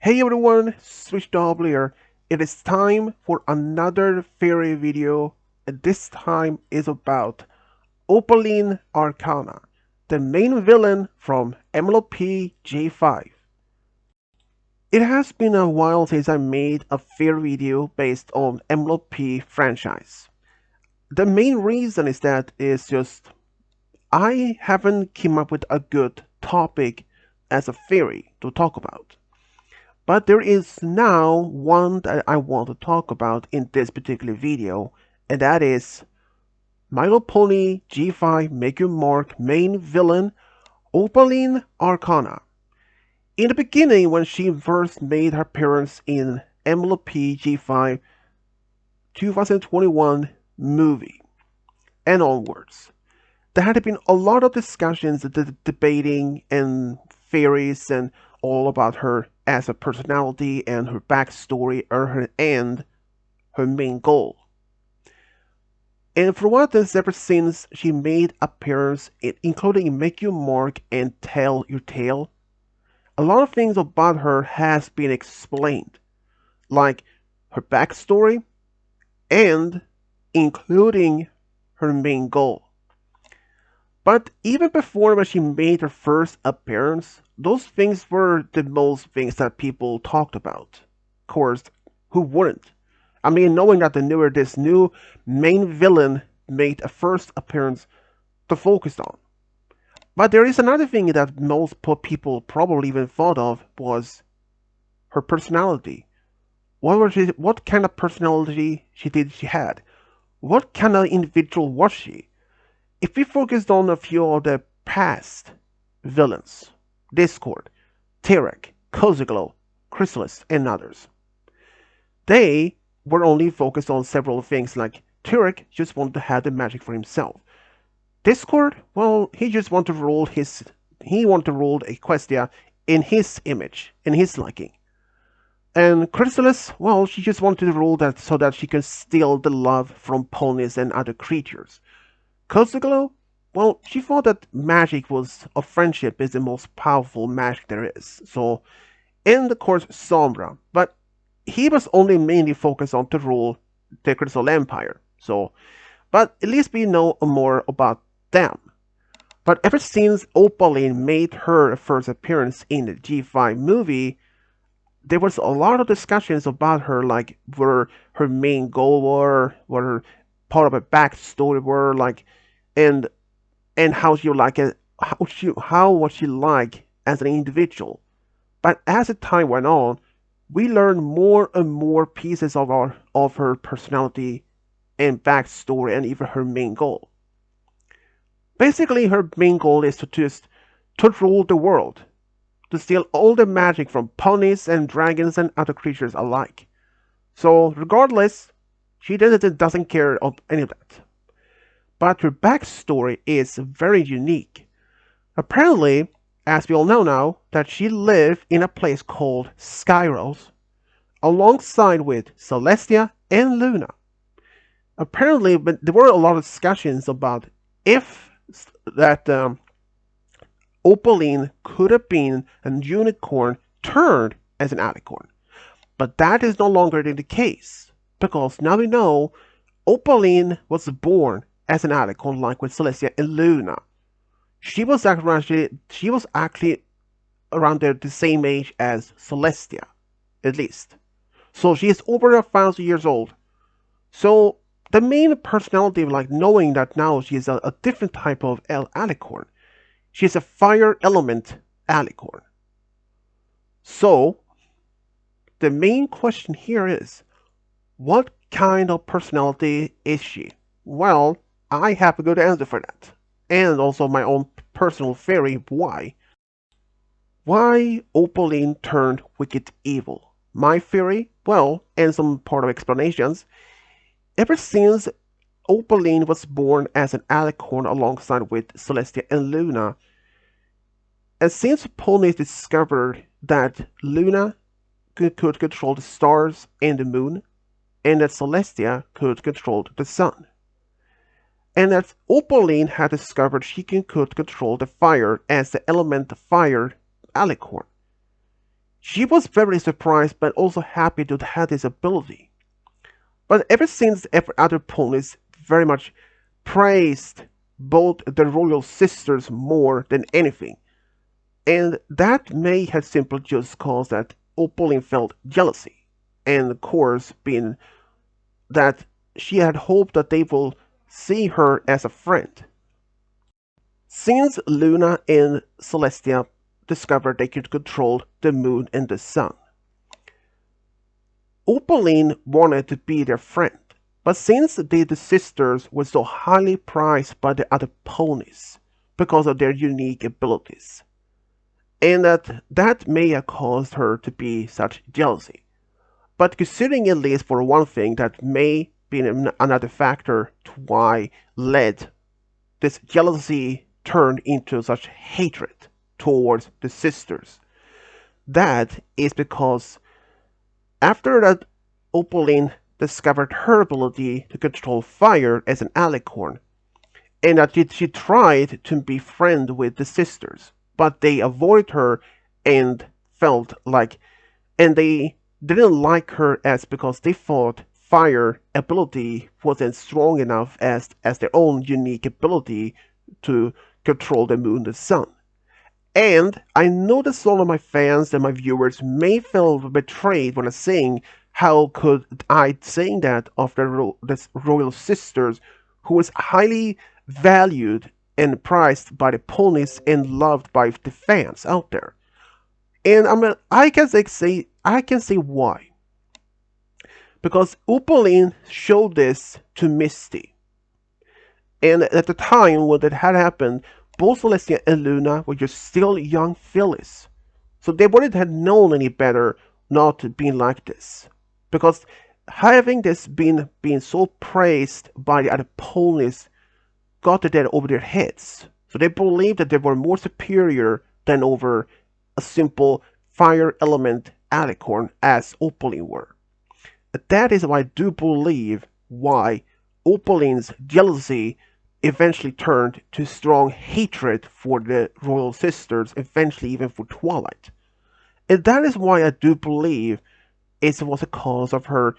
Hey everyone, Switch Double here. It is time for another fairy video, and this time is about Opaline Arcana, the main villain from MLP J5. It has been a while since I made a fairy video based on MLP franchise. The main reason is that it's just I haven't come up with a good topic as a fairy to talk about. But there is now one that I want to talk about in this particular video, and that is My Little Pony G5 Make Your Mark main villain, Opaline Arcana. In the beginning, when she first made her appearance in MLP G5 2021 movie and onwards, there had been a lot of discussions, debating and theories and all about her as a personality and her backstory and her main goal. And for what this ever since she made appearance, including Make Your Mark and Tell Your Tale, a lot of things about her has been explained, like her backstory and including her main goal. But even before when she made her first appearance, those things were the most things that people talked about. Of course, who wouldn't? I mean, knowing that this new main villain made a first appearance to focus on. But there is another thing that most people probably even thought of was her personality. What kind of personality she had? What kind of individual was she? If we focused on a few of the past villains, Discord, Tyrek, Koziglo, Chrysalis, and others, they were only focused on several things, like Tyrek just wanted to have the magic for himself. Discord, well, he just wanted to rule Equestria in his image, in his liking. And Chrysalis, well, she just wanted to rule that so that she could steal the love from ponies and other creatures. Koziglo, well, she thought that magic of friendship is the most powerful magic there is. So, and of course, Sombra, but he was only mainly focused on to rule the Crystal Empire. So, but at least we know more about them. But ever since Opaline made her first appearance in the G5 movie, there was a lot of discussions about her, like where her main goal were, what her part of her backstory were, like, and how she like it, how was she like as an individual. But as the time went on, we learned more and more pieces of her personality and backstory and even her main goal. Basically, her main goal is to rule the world, to steal all the magic from ponies and dragons and other creatures alike. So regardless, she doesn't care of any of that. But her backstory is very unique. Apparently, as we all know now, that she lived in a place called Skyros, alongside with Celestia and Luna. Apparently, but there were a lot of discussions about if that Opaline could have been a unicorn turned as an alicorn. But that is no longer the case, because now we know Opaline was born as an alicorn, like with Celestia and Luna. She was actually around the same age as Celestia, at least. So she is over 1,000 years old. So the main personality, like knowing that now she is a different type of alicorn. She's a fire element alicorn. So the main question here is, what kind of personality is she? Well, I have a good answer for that. And also my own personal theory why. Why Opaline turned wicked evil? My theory, well, and some part of explanations, ever since Opaline was born as an alicorn alongside with Celestia and Luna, and since ponies discovered that Luna could control the stars and the moon, and that Celestia could control the sun, and that Opaline had discovered she could control the fire as the element fire alicorn, She was very surprised but also happy to have this ability. But ever since every other ponies very much praised both the royal sisters more than anything. And that may have simply just caused that Opaline felt jealousy. And of course being that she had hoped that they will see her as a friend. Since Luna and Celestia discovered they could control the moon and the sun, Opaline wanted to be their friend. But since the sisters were so highly prized by the other ponies because of their unique abilities, and that may have caused her to be such jealousy. But considering at least for one thing that may be another factor to why led this jealousy turned into such hatred towards the sisters. That is because after that Opaline discovered her ability to control fire as an alicorn, and that she tried to be friend with the sisters, but they avoided her and felt like, and they didn't like her as because they thought fire ability wasn't strong enough as their own unique ability to control the moon and the sun. And I know that some of my fans and my viewers may feel betrayed when I'm saying how could I saying that of the royal sisters who is highly valued and prized by the ponies and loved by the fans out there. And I can say why. Because Opaline showed this to Misty. And at the time when that had happened, both Celestia and Luna were just still young fillies. So they wouldn't have known any better not to be like this. Because having this being so praised by the other ponies got to that over their heads. So they believed that they were more superior than over a simple fire element alicorn as Opaline were. That is why I do believe why Opaline's jealousy eventually turned to strong hatred for the royal sisters, eventually even for Twilight. And that is why I do believe it was a cause of her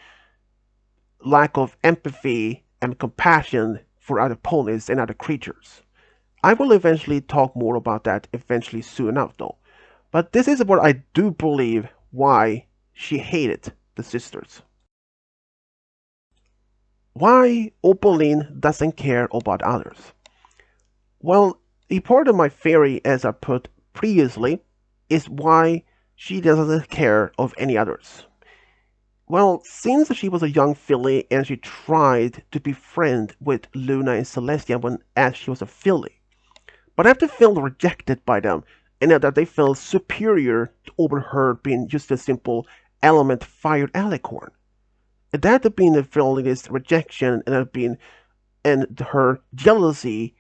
lack of empathy and compassion for other ponies and other creatures. I will eventually talk more about that eventually soon enough though. But this is what I do believe why she hated the sisters. Why Opaline doesn't care about others? Well, a part of my theory, as I put previously, is why she doesn't care of any others. Well, since she was a young filly and she tried to be friend with Luna and Celestia when as she was a filly, but after feeling rejected by them and that they felt superior over her being just a simple element fired alicorn, that had been feeling this rejection and her jealousy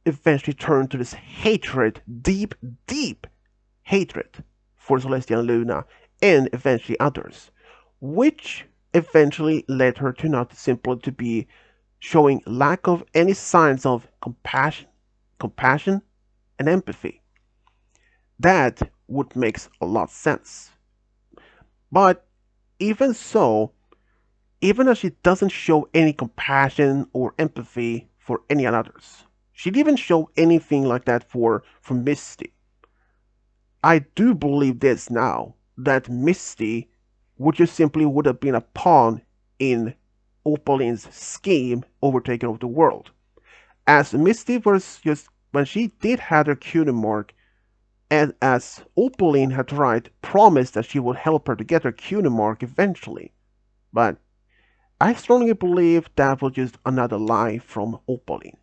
eventually turned to this hatred, deep, deep hatred for Celestia and Luna, and eventually others, which eventually led her to not simply to be showing lack of any signs of compassion and empathy. That would make a lot of sense. But even so, even as she doesn't show any compassion or empathy for any others, she didn't even show anything like that for Misty. I do believe this now, that Misty would just simply would have been a pawn in Opaline's scheme overtaking of the world. As Misty was just when she did have her cutie mark, and as Opaline had tried promised that she would help her to get her cutie mark eventually. But I strongly believe that was just another lie from Opaline.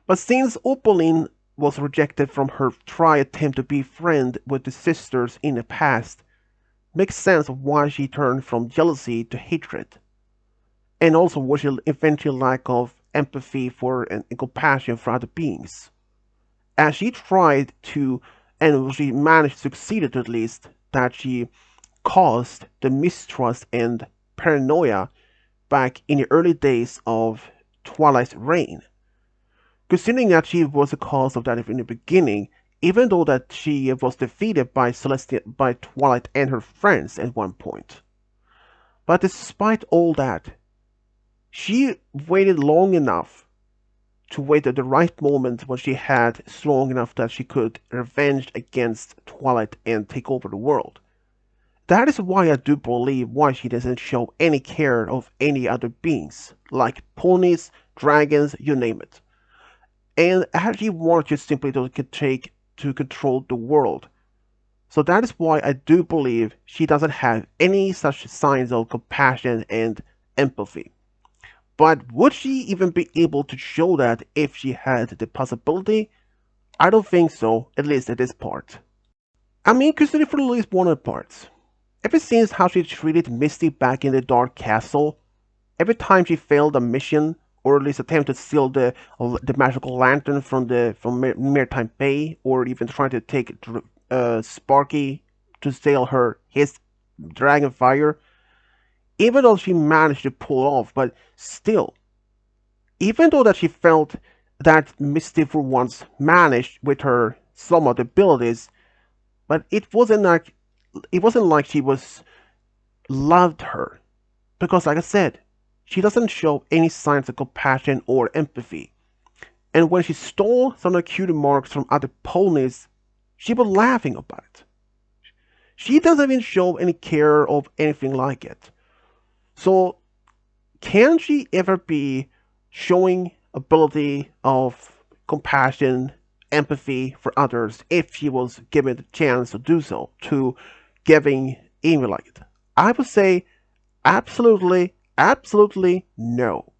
But since Opaline was rejected from her try attempt to be friend with the sisters in the past, makes sense of why she turned from jealousy to hatred, and also was she eventually lack of empathy for and compassion for other beings. As she tried to, and she managed succeeded at least, that she caused the mistrust and paranoia back in the early days of Twilight's reign. Considering that she was the cause of that in the beginning, even though that she was defeated by by Twilight and her friends at one point. But despite all that, she waited long enough to wait at the right moment when she had strong enough that she could revenge against Twilight and take over the world. That is why I do believe why she doesn't show any care of any other beings, like ponies, dragons, you name it. And actually wants just simply to take to control the world. So that is why I do believe she doesn't have any such signs of compassion and empathy. But would she even be able to show that if she had the possibility? I don't think so, at least at this part. I mean, consider for at least one of the parts. Ever since how she treated Misty back in the Dark Castle, every time she failed a mission, or at least attempt to steal the magical lantern from Maritime Bay, or even trying to take Sparky to steal his dragon fire, even though she managed to pull off, but still, even though that she felt that Misty for once managed with her somewhat abilities, but it wasn't like she was loved her. Because like I said, she doesn't show any signs of compassion or empathy. And when she stole some of the cutie marks from other ponies, she was laughing about it. She doesn't even show any care of anything like it. So can she ever be showing ability of compassion, empathy for others if she was given the chance to do so, to giving Amy like it? I would say absolutely, absolutely no.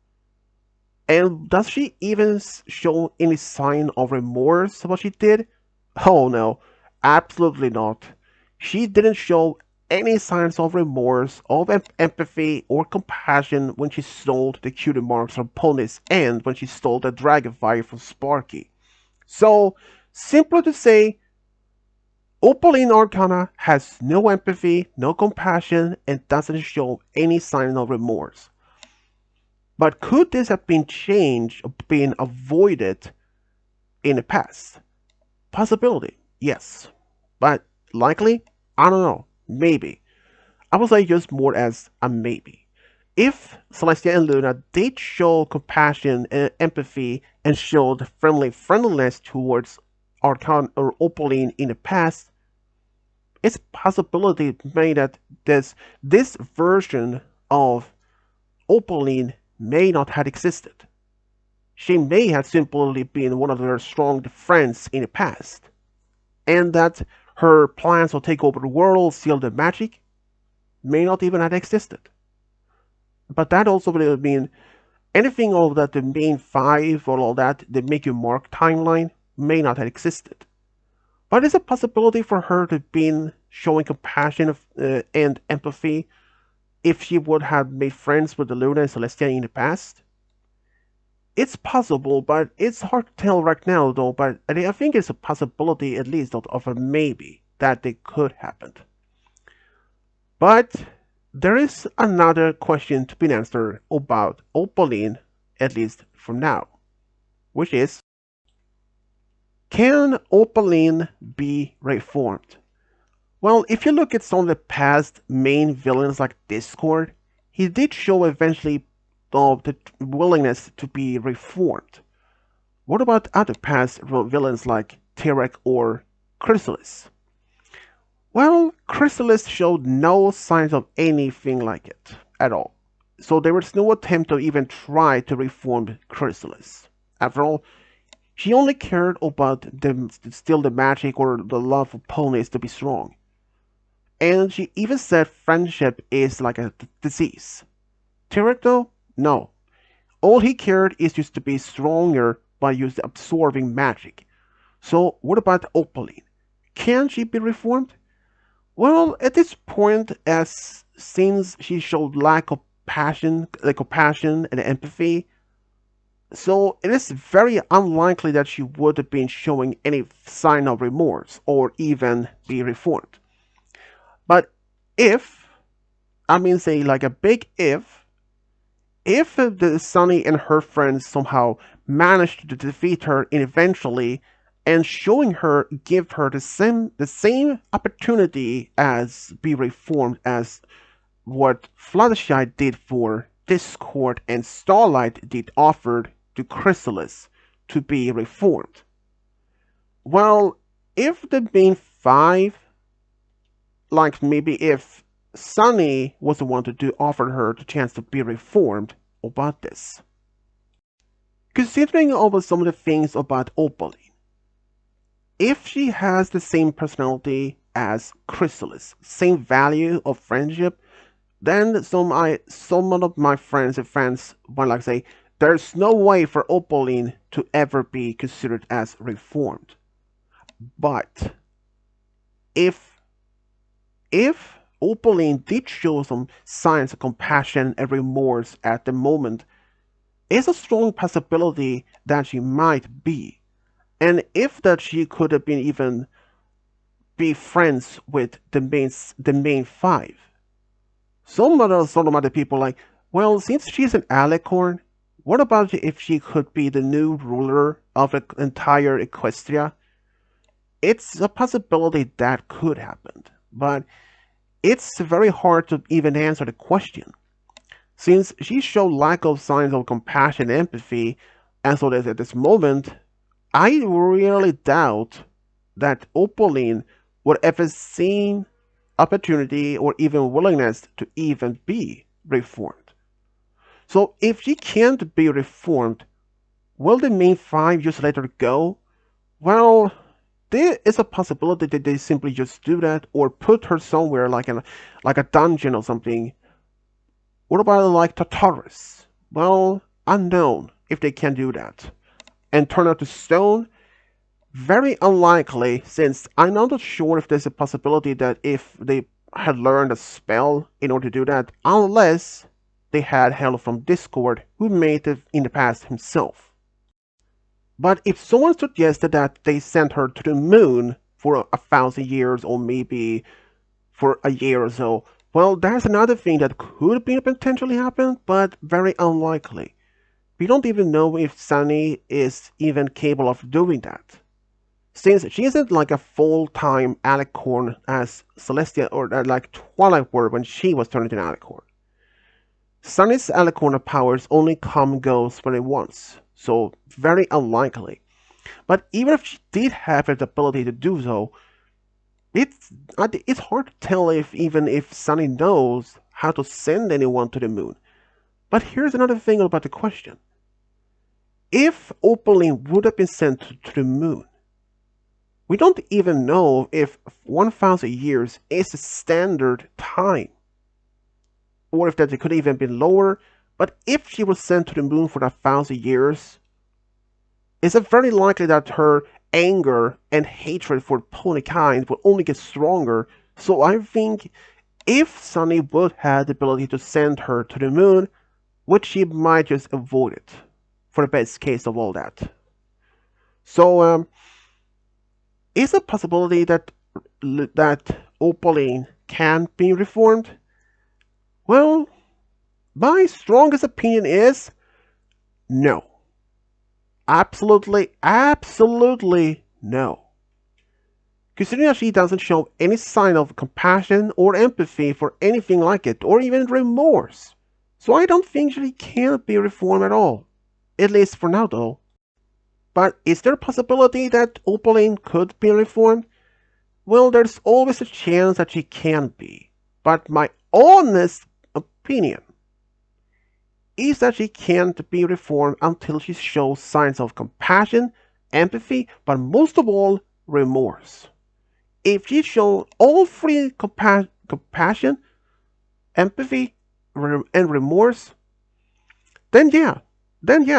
And does she even show any sign of remorse for what she did? Oh no, absolutely not. She didn't show any signs of remorse, of empathy, or compassion when she stole the cutie marks from ponies and when she stole the dragonfire from Sparky. So, simply to say, Opaline Arcana has no empathy, no compassion, and doesn't show any sign of remorse. But could this have been changed or been avoided in the past? Possibility, yes. But likely? I don't know. Maybe. I would say just more as a maybe. If Celestia and Luna did show compassion and empathy and showed friendliness towards Arcan or Opaline in the past, it's a possibility made that this version of Opaline may not have existed. She may have simply been one of their strong friends in the past, and that her plans to take over the world, steal the magic, may not even have existed. But that also would mean anything of that the main five or all that, the Make You Mark timeline, may not have existed. But it's a possibility for her to have been showing compassion and empathy if she would have made friends with the Luna and Celestia in the past. It's possible, but it's hard to tell right now, though. But I think it's a possibility, at least, of a maybe that they could happen. But there is another question to be answered about Opaline, at least for now, which is, can Opaline be reformed? Well, if you look at some of the past main villains like Discord, he did show eventually the willingness to be reformed. What about other past villains like Terek or Chrysalis? Well, Chrysalis showed no signs of anything like it at all. So there was no attempt to even try to reform Chrysalis. After all, she only cared about still the magic or the love of ponies to be strong. And she even said friendship is like a disease. Terek though? No. All he cared is just to be stronger by using absorbing magic. So what about Opaline? Can she be reformed? Well, at this point, as since she showed lack of passion, like compassion and empathy, so it is very unlikely that she would have been showing any sign of remorse or even be reformed. But if, I mean, say like a big if the Sunny and her friends somehow managed to defeat her eventually and showing her give her the same opportunity as be reformed as what Fluttershy did for Discord and Starlight did offered to Chrysalis to be reformed. Well, if the main five, like maybe if Sunny was the one to do offer her the chance to be reformed about this. Considering over some of the things about Opaline, if she has the same personality as Chrysalis, same value of friendship, then some of my friends and fans might like say, there's no way for Opaline to ever be considered as reformed. But if Opaline did show some signs of compassion and remorse at the moment, it's a strong possibility that she might be. And if that she could have been even be friends with the main five. Some other people like, well, since she's an alicorn, what about if she could be the new ruler of the entire Equestria? It's a possibility that could happen, but it's very hard to even answer the question. Since she showed lack of signs of compassion and empathy, and so that at this moment, I really doubt that Opaline would ever see opportunity or even willingness to even be reformed. So if she can't be reformed, will the main five just let her go? Well, there is a possibility that they simply just do that or put her somewhere like a dungeon or something. What about like Tartarus? Well, unknown if they can do that. And turn her to stone? Very unlikely, since I'm not sure if there's a possibility that if they had learned a spell in order to do that, unless they had help from Discord, who made it in the past himself. But if someone suggested that they sent her to the moon for 1,000 years or maybe for a year or so, well, that's another thing that could be potentially happen, but very unlikely. We don't even know if Sunny is even capable of doing that. Since she isn't like a full-time alicorn as Celestia or like Twilight were when she was turned into an alicorn. Sunny's alicorn powers only come and goes when it wants, so very unlikely. But even if she did have the ability to do so, it's hard to tell if Sunny knows how to send anyone to the moon. But here's another thing about the question. If Opaline would have been sent to the moon, we don't even know if 1,000 years is the standard time, or if that it could even be lower. But if she was sent to the moon for 1,000 years, it's very likely that her anger and hatred for ponykind will only get stronger. So I think if Sunny would have the ability to send her to the moon, which she might just avoid it for the best case of all that. So is a possibility that Opaline can be reformed? Well, my strongest opinion is no. Absolutely no. Considering that she doesn't show any sign of compassion or empathy for anything like it, or even remorse. So I don't think she can be reformed at all. At least for now though. But is there a possibility that Opaline could be reformed? Well, there's always a chance that she can be. But my honest opinion is that she can't be reformed until she shows signs of compassion, empathy, but most of all, remorse. If she shows all three compassion, empathy, and remorse, then yeah,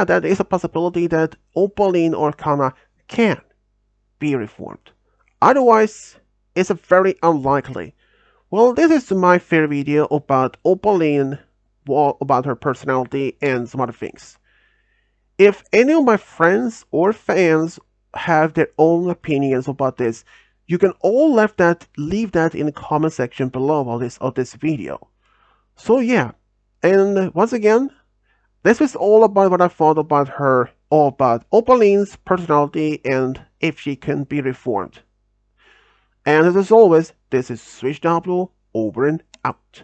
that is a possibility that Opaline or Kana can be reformed. Otherwise, it's a very unlikely. Well, this is my fair video about Opaline, about her personality and some other things. If any of my friends or fans have their own opinions about this, you can all leave that in the comment section below of this video. So yeah, and once again, This is all about what I thought about her, all about Opaline's personality and if she can be reformed. And as always, this is Switch Double over and out.